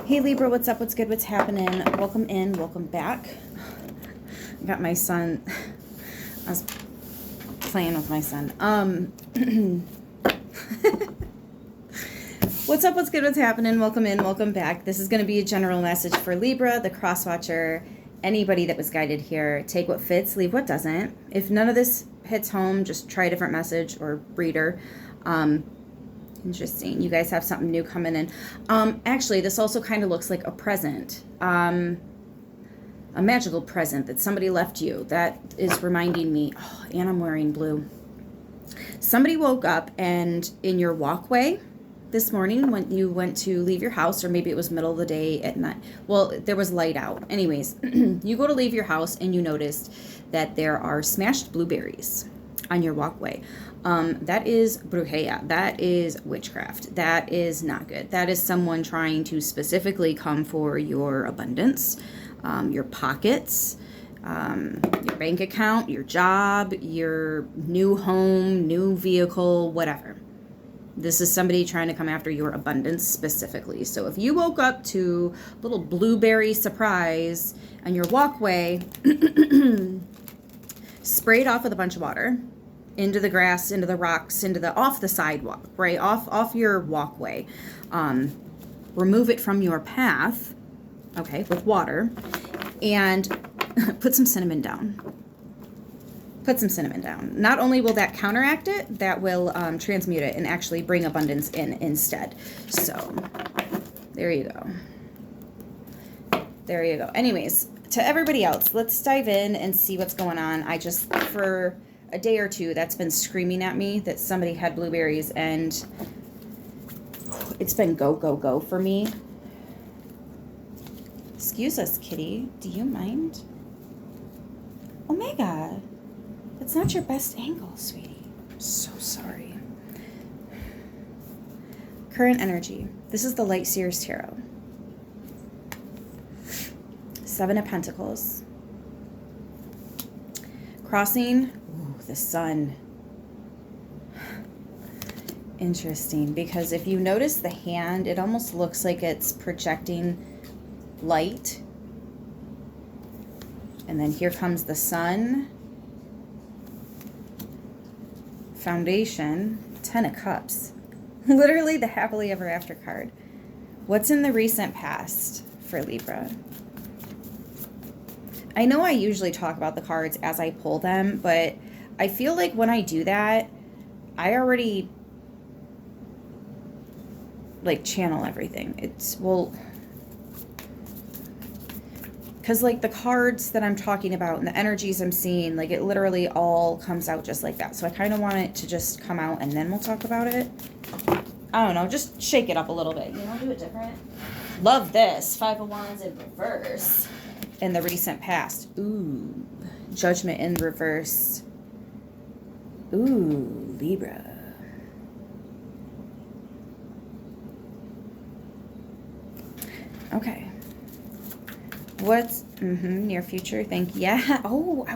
Hey Libra, what's up? What's good? What's happening? Welcome in, welcome back. I got my son. I was playing with my son. What's up? What's good? What's happening? Welcome in, welcome back. This is going to be a general message for Libra, the cross-watcher, anybody that was guided here. Take what fits, leave what doesn't. If none of this hits home, just try a different message or reader. Interesting. You guys have something new coming in. Actually, this also kind of looks like a present. A magical present that somebody left you. That is reminding me. Oh, and I'm wearing blue. Somebody woke up and in your walkway this morning when you went to leave your house, or maybe it was middle of the day at night. Well, there was light out. Anyways, you go to leave your house and you noticed that there are smashed blueberries on your walkway. That is brujeria. That is witchcraft. That is not good. That is someone trying to specifically come for your abundance, your pockets, your bank account, your job, your new home, new vehicle, whatever. This is somebody trying to come after your abundance specifically. So if you woke up to a little blueberry surprise on your walkway, sprayed off with a bunch of water, into the grass, into the rocks, off the sidewalk, right? Off your walkway. Remove it from your path, okay, with water, and put some cinnamon down. Put some cinnamon down. Not only will that counteract it, that will transmute it and actually bring abundance in instead. So, there you go. There you go. Anyways, to everybody else, let's dive in and see what's going on. For a day or two, that's been screaming at me that somebody had blueberries, and it's been go, go, go for me. Excuse us, kitty. Do you mind? Omega, that's not your best angle, sweetie. I'm so sorry. Current energy. This is the Light Seers Tarot. 7 of Pentacles. Crossing the sun. Interesting, because if you notice the hand, it almost looks like it's projecting light. And then here comes the sun. Foundation. 10 of Cups. Literally the happily ever after card. What's in the recent past for Libra? I know I usually talk about the cards as I pull them, but I feel like when I do that, I already channel everything. Because the cards that I'm talking about and the energies I'm seeing, it literally all comes out just like that. So I kind of want it to just come out and then we'll talk about it. I don't know, just shake it up a little bit. Do it different. Love this. 5 of Wands in reverse in the recent past. Ooh, Judgment in reverse. Ooh, Libra. Okay. What's near future? Yeah. Oh,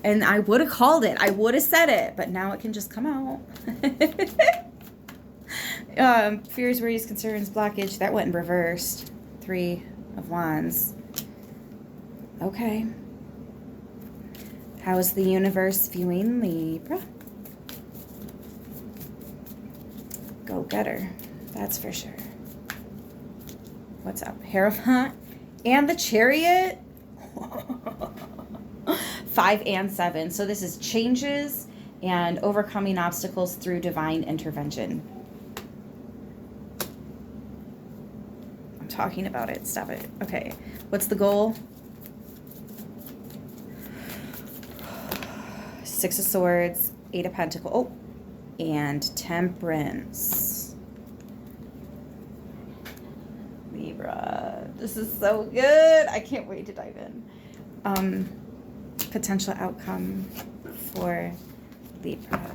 and I would have called it. I would have said it, but now it can just come out. Fears, worries, concerns, blockage. That went in reversed. 3 of Wands. Okay. How is the universe viewing Libra? Go getter. That's for sure. What's up? Hierophant and the Chariot. 5 and 7. So this is changes and overcoming obstacles through divine intervention. I'm talking about it. Stop it. Okay. What's the goal? 6 of Swords, 8 of Pentacles, oh, and Temperance. Libra, this is so good. I can't wait to dive in. Potential outcome for Libra.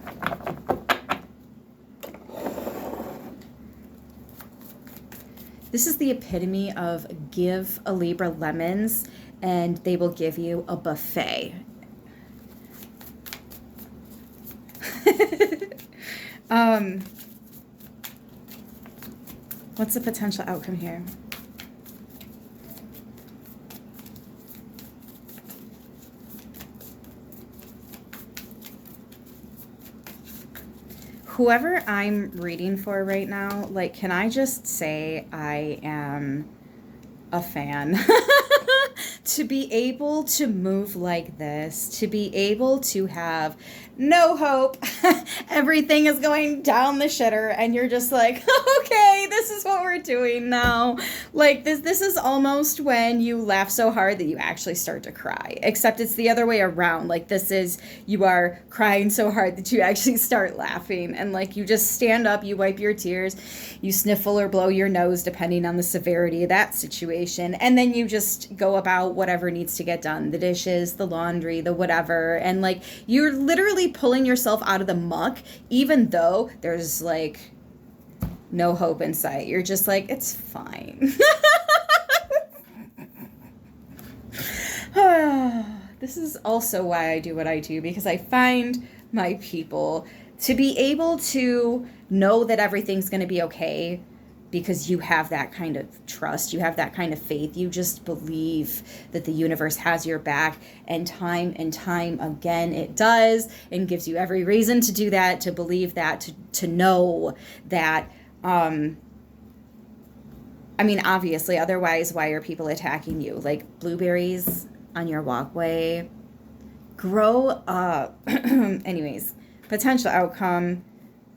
This is the epitome of give a Libra lemons and they will give you a buffet. What's the potential outcome here? Whoever I'm reading for right now, like, can I just say I am a fan? To be able to move like this, to be able to have no hope, everything is going down the shitter, and you're just like, okay, this is what we're doing now. Like, this is almost when you laugh so hard that you actually start to cry, except it's the other way around. Like, this is, you are crying so hard that you actually start laughing, and like, you just stand up, you wipe your tears, you sniffle or blow your nose depending on the severity of that situation, and then you just go about whatever needs to get done, the dishes, the laundry, the whatever, and like, you're literally pulling yourself out of the muck, even though there's like no hope in sight. You're just like, it's fine. This is also why I do what I do, because I find my people to be able to know that everything's going to be okay, because you have that kind of trust, you have that kind of faith, you just believe that the universe has your back, and time again it does, and gives you every reason to do that, to believe that, to know that. I mean, obviously, otherwise, why are people attacking you? Like blueberries on your walkway. Grow up. Anyways, potential outcome,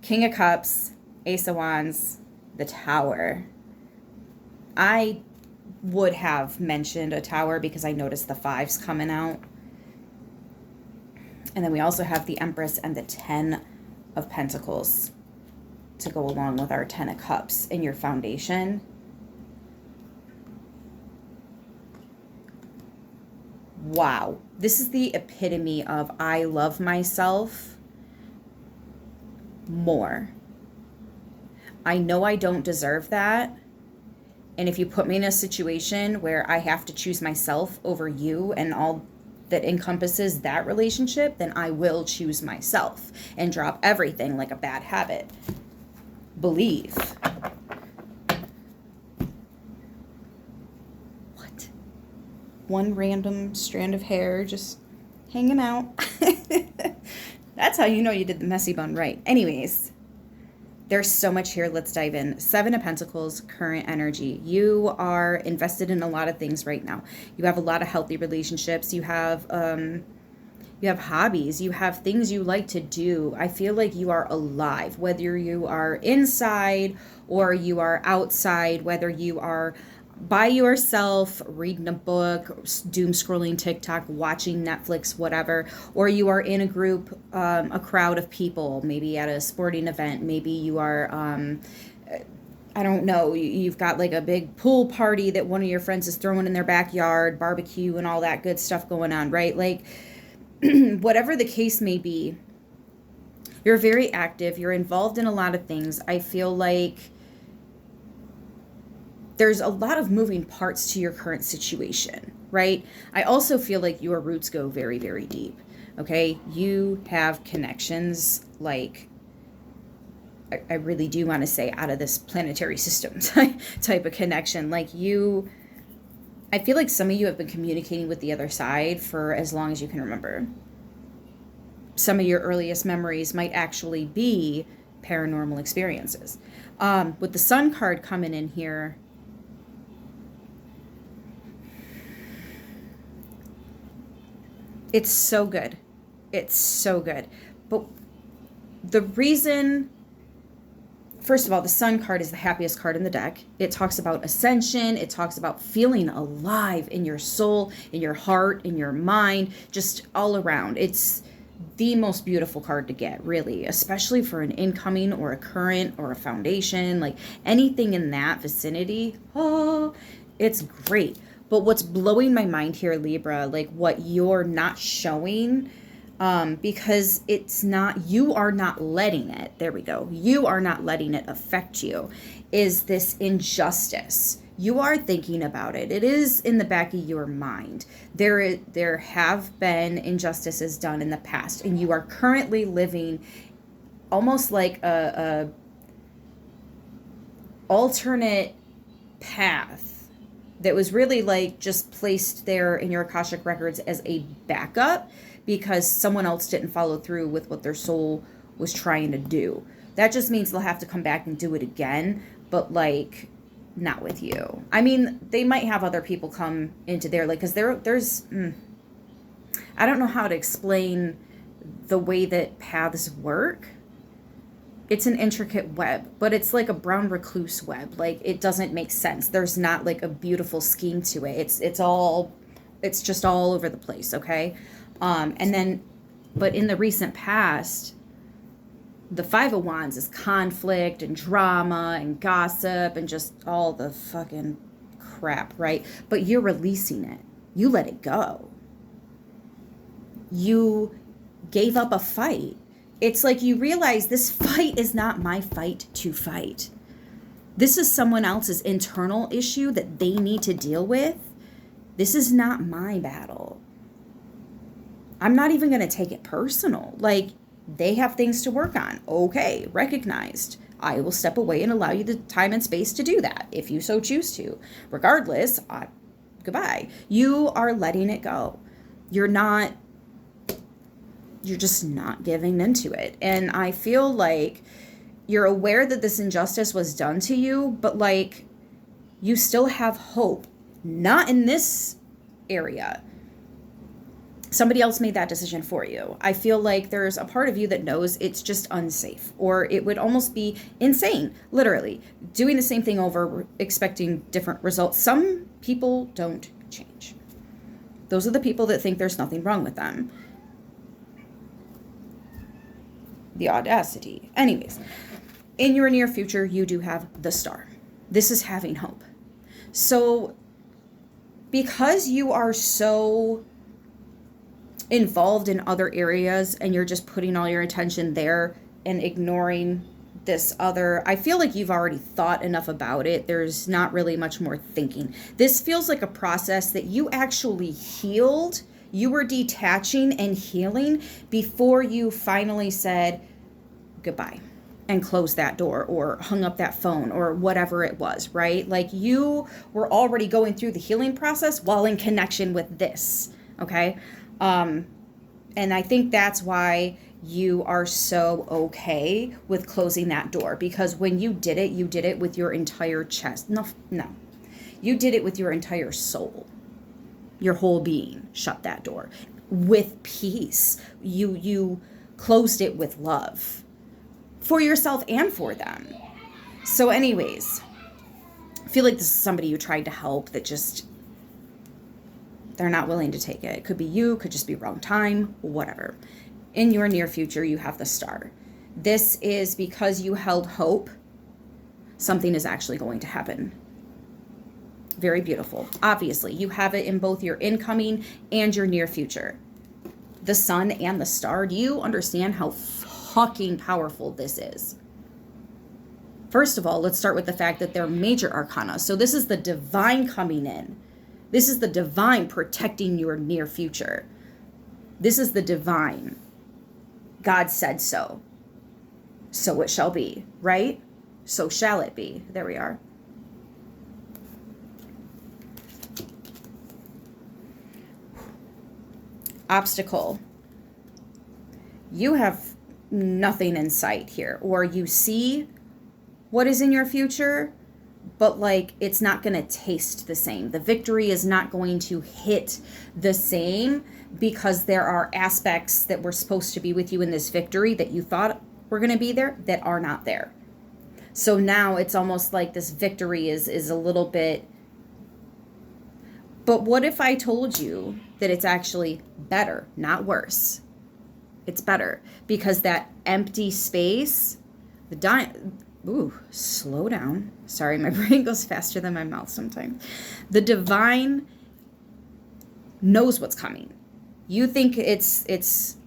King of Cups, Ace of Wands, the Tower. I would have mentioned a Tower because I noticed the 5s coming out. And then we also have the Empress and the 10 of Pentacles to go along with our 10 of Cups in your foundation. Wow. This is the epitome of I love myself more. I know I don't deserve that. And if you put me in a situation where I have to choose myself over you and all that encompasses that relationship, then I will choose myself and drop everything like a bad habit. Believe. What? One random strand of hair just hanging out. That's how you know you did the messy bun right. Anyways, there's so much here. Let's dive in. 7 of Pentacles, current energy. You are invested in a lot of things right now. You have a lot of healthy relationships. You have hobbies. You have things you like to do. I feel like you are alive, whether you are inside or you are outside, whether you are by yourself, reading a book, doom scrolling TikTok, watching Netflix, whatever, or you are in a group, a crowd of people, maybe at a sporting event, maybe you are, I don't know, you've got like a big pool party that one of your friends is throwing in their backyard, barbecue and all that good stuff going on, right? Like, whatever the case may be, you're very active, you're involved in a lot of things. I feel like there's a lot of moving parts to your current situation, right? I also feel like your roots go very, very deep, okay? You have connections, like, I really do want to say out of this planetary system type of connection. Like, I feel like some of you have been communicating with the other side for as long as you can remember. Some of your earliest memories might actually be paranormal experiences. With the Sun card coming in here, it's so good. It's so good. But the reason, first of all, the Sun card is the happiest card in the deck. It talks about ascension. It talks about feeling alive in your soul, in your heart, in your mind, just all around. It's the most beautiful card to get, really, especially for an incoming or a current or a foundation, like anything in that vicinity. Oh, it's great. But what's blowing my mind here, Libra, like what you're not showing, because it's not, you are not letting it, there we go, you are not letting it affect you, is this injustice. You are thinking about it. It is in the back of your mind. There have been injustices done in the past, and you are currently living almost like alternate path that was really like just placed there in your Akashic records as a backup because someone else didn't follow through with what their soul was trying to do. That just means they'll have to come back and do it again, but like not with you. I mean, they might have other people come into there, like, because there's I don't know how to explain the way that paths work. It's an intricate web, but it's like a brown recluse web. Like, it doesn't make sense. There's not like a beautiful scheme to it. It's just all over the place, okay? And then, but in the recent past, the Five of Wands is conflict and drama and gossip and just all the fucking crap, right? But you're releasing it. You let it go. You gave up a fight. It's like you realize this fight is not my fight to fight. This is someone else's internal issue that they need to deal with. This is not my battle. I'm not even going to take it personal. Like, they have things to work on. Okay, recognized. I will step away and allow you the time and space to do that if you so choose to. Regardless, goodbye. You are letting it go. You're just not giving into it. And I feel like you're aware that this injustice was done to you, but like you still have hope. Not in this area. Somebody else made that decision for you. I feel like there's a part of you that knows it's just unsafe, or it would almost be insane, literally, doing the same thing over, expecting different results. Some people don't change. Those are the people that think there's nothing wrong with them. The audacity. Anyways, in your near future, you do have the Star. This is having hope. So, because you are so involved in other areas and you're just putting all your attention there and ignoring this other, I feel like you've already thought enough about it. There's not really much more thinking. This feels like a process that you actually healed. You were detaching and healing before you finally said goodbye and closed that door or hung up that phone or whatever it was, right? Like, you were already going through the healing process while in connection with this, okay? And I think that's why you are so okay with closing that door, because when you did it with your entire chest. No, you did it with your entire soul. Your whole being shut that door with peace. You closed it with love for yourself and for them. So anyways, I feel like this is somebody you tried to help that just, they're not willing to take it. It could be you, could just be wrong time, whatever. In your near future, you have the Star. This is because you held hope. Something is actually going to happen. Very beautiful. Obviously, you have it in both your incoming and your near future. The Sun and the Star. Do you understand how fucking powerful this is? First of all, let's start with the fact that they're major arcana. So this is the divine coming in. This is the divine protecting your near future. This is the divine. God said so. So it shall be, right? So shall it be. There we are. Obstacle. You have nothing in sight here, or you see what is in your future, but like it's not going to taste the same. The victory is not going to hit the same because there are aspects that were supposed to be with you in this victory that you thought were going to be there that are not there. So now it's almost like this victory is a little bit. But what if I told you that it's actually better, not worse? It's better because that empty space, ooh, slow down. Sorry, my brain goes faster than my mouth sometimes. The divine knows what's coming. You think it's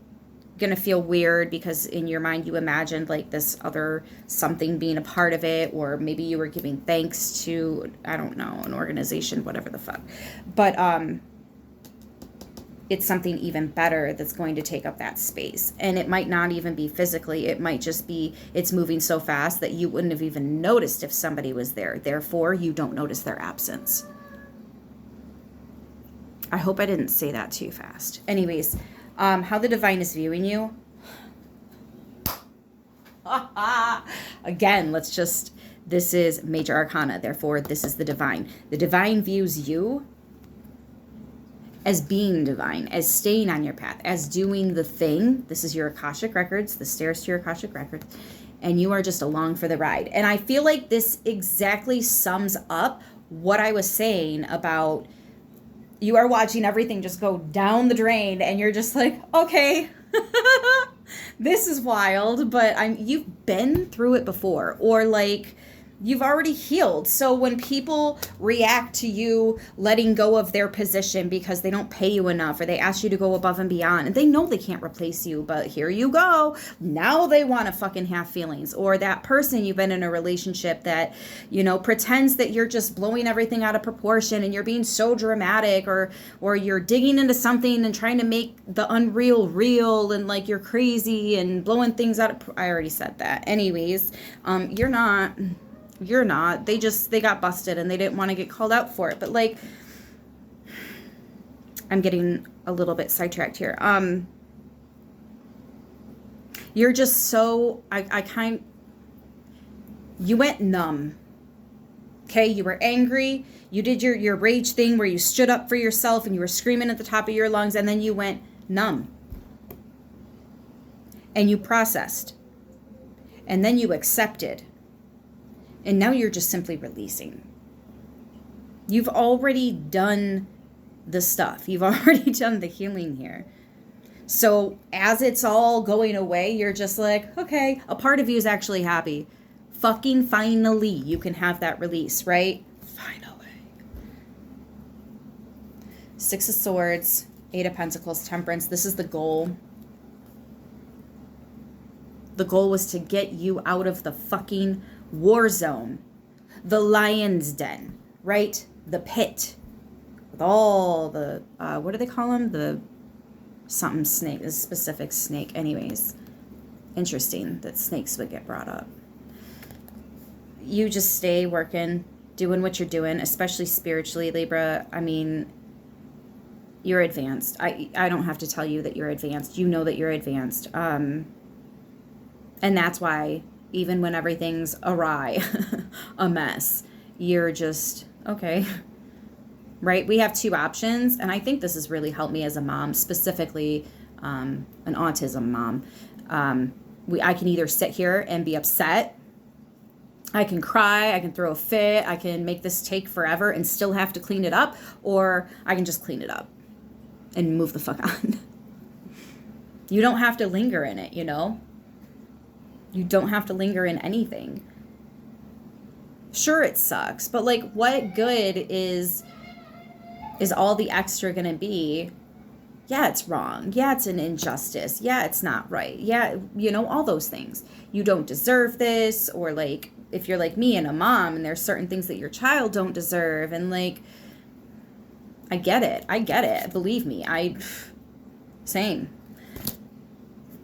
gonna feel weird because in your mind you imagined like this other something being a part of it, or maybe you were giving thanks to, I don't know, an organization, whatever the fuck. But it's something even better that's going to take up that space. And it might not even be physically. It might just be it's moving so fast that you wouldn't have even noticed if somebody was there. Therefore, you don't notice their absence. I hope I didn't say that too fast. Anyways, how the divine is viewing you. Again, this is major arcana. Therefore, this is the divine. The divine views you as being divine, as staying on your path, as doing the thing. This is your Akashic records, the stairs to your Akashic records, and you are just along for the ride. And I feel like this exactly sums up what I was saying about you are watching everything just go down the drain, and you're just like, okay, this is wild, but you've been through it before, or like you've already healed. So when people react to you letting go of their position because they don't pay you enough, or they ask you to go above and beyond, and they know they can't replace you, but here you go. Now they want to fucking have feelings. Or that person you've been in a relationship that, pretends that you're just blowing everything out of proportion and you're being so dramatic, or you're digging into something and trying to make the unreal real, and like you're crazy and blowing things out of, I already said that. Anyways, you're not. They got busted and they didn't want to get called out for it. But like, I'm getting a little bit sidetracked here. You're just so, you went numb. Okay. You were angry. You did your rage thing where you stood up for yourself and you were screaming at the top of your lungs, and then you went numb and you processed, and then you accepted. And now you're just simply releasing. You've already done the stuff. You've already done the healing here. So as it's all going away, you're just like, okay, a part of you is actually happy. Fucking finally, you can have that release, right? Finally. Six of Swords, Eight of Pentacles, Temperance. This is the goal. The goal was to get you out of the fucking war zone, the lion's den, right? The pit with all the, what do they call them? The something snake, a specific snake. Anyways, interesting that snakes would get brought up. You just stay working, doing what you're doing, especially spiritually, Libra. I mean, you're advanced. I don't have to tell you that you're advanced. You know that you're advanced. And that's why even when everything's awry, a mess, you're just, okay, right? We have two options, and I think this has really helped me as a mom, specifically an autism mom. I can either sit here and be upset, I can cry, I can throw a fit, I can make this take forever and still have to clean it up, or I can just clean it up and move the fuck on. You don't have to linger in it, You don't have to linger in anything. Sure, it sucks, but like, what good is all the extra gonna be? Yeah, it's wrong. Yeah, it's an injustice. Yeah, it's not right. Yeah, all those things. You don't deserve this, or like, if you're like me and a mom, and there's certain things that your child don't deserve, and like, I get it. Believe me, same.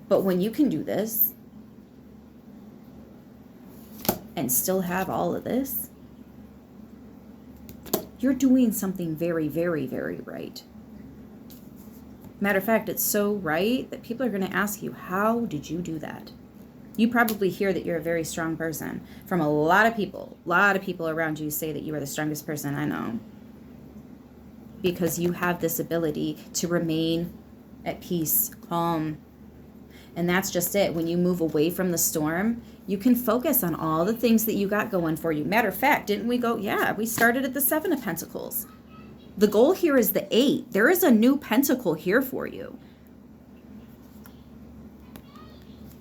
But when you can do this, and still have all of this, you're doing something very, very, very right. Matter of fact, it's so right that people are going to ask you, how did you do that? You probably hear that you're a very strong person from a lot of people. A lot of people around you say that you are the strongest person I know. Because you have this ability to remain at peace, calm. And that's just it. When you move away from the storm, you can focus on all the things that you got going for you. Matter of fact, didn't we go? Yeah, we started at the Seven of Pentacles. The goal here is the 8. There is a new pentacle here for you.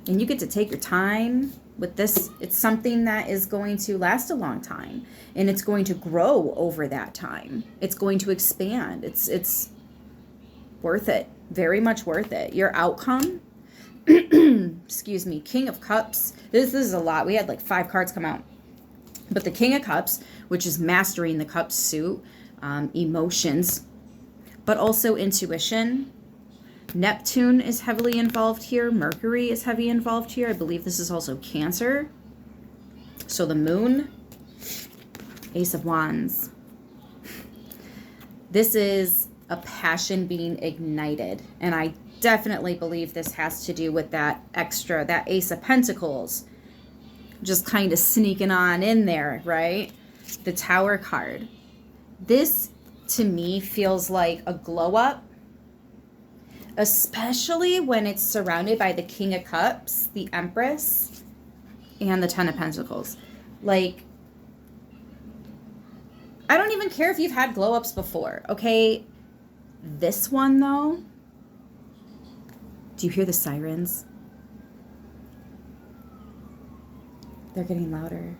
And you get to take your time with this. It's something that is going to last a long time. And it's going to grow over that time. It's going to expand. It's worth it. Very much worth it. Your outcome, excuse me, King of Cups. This is a lot. We had like 5 cards come out. But the King of Cups, which is mastering the cup suit, emotions, but also intuition, Neptune is heavily involved here. Mercury is heavily involved here. I believe this is also Cancer. So the moon, Ace of Wands. This is a passion being ignited. And I definitely believe this has to do with that Ace of Pentacles just kind of sneaking on in there, right? The Tower card. This, to me, feels like a glow up, especially when it's surrounded by the King of Cups, the Empress, and the Ten of Pentacles. Like, I don't even care if you've had glow ups before, okay? This one, though, do you hear the sirens? They're getting louder.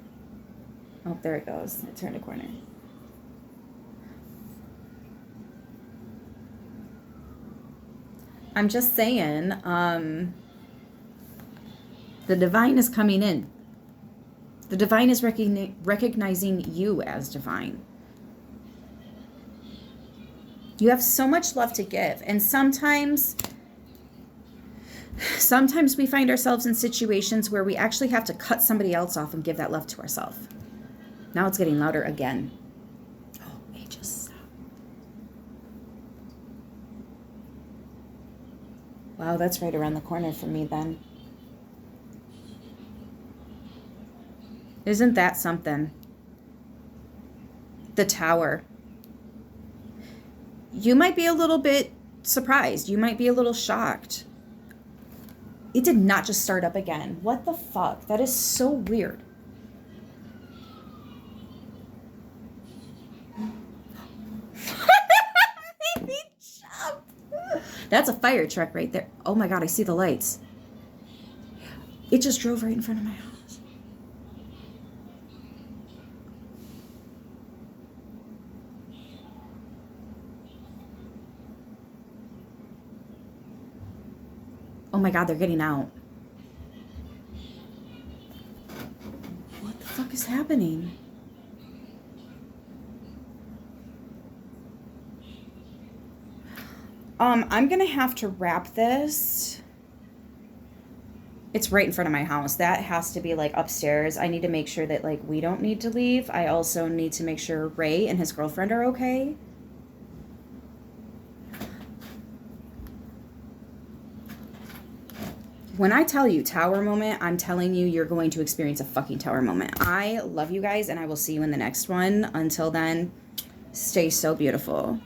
Oh, there it goes. It turned a corner. I'm just saying, the divine is coming in. The divine is recognizing you as divine. You have so much love to give. And sometimes we find ourselves in situations where we actually have to cut somebody else off and give that love to ourselves. Now it's getting louder again. Oh, ages. Wow, that's right around the corner for me then. Isn't that something? The Tower. You might be a little bit surprised. You might be a little shocked. It did not just start up again. What the fuck? That is so weird. Made me jump. That's a fire truck right there. Oh my God, I see the lights. It just drove right in front of my house. Oh my God, they're getting out. What the fuck is happening? I'm gonna have to wrap this. It's right in front of my house. That has to be like upstairs. I need to make sure that like we don't need to leave. I also need to make sure Ray and his girlfriend are okay. When I tell you Tower moment, I'm telling you you're going to experience a fucking Tower moment. I love you guys, and I will see you in the next one. Until then, stay so beautiful.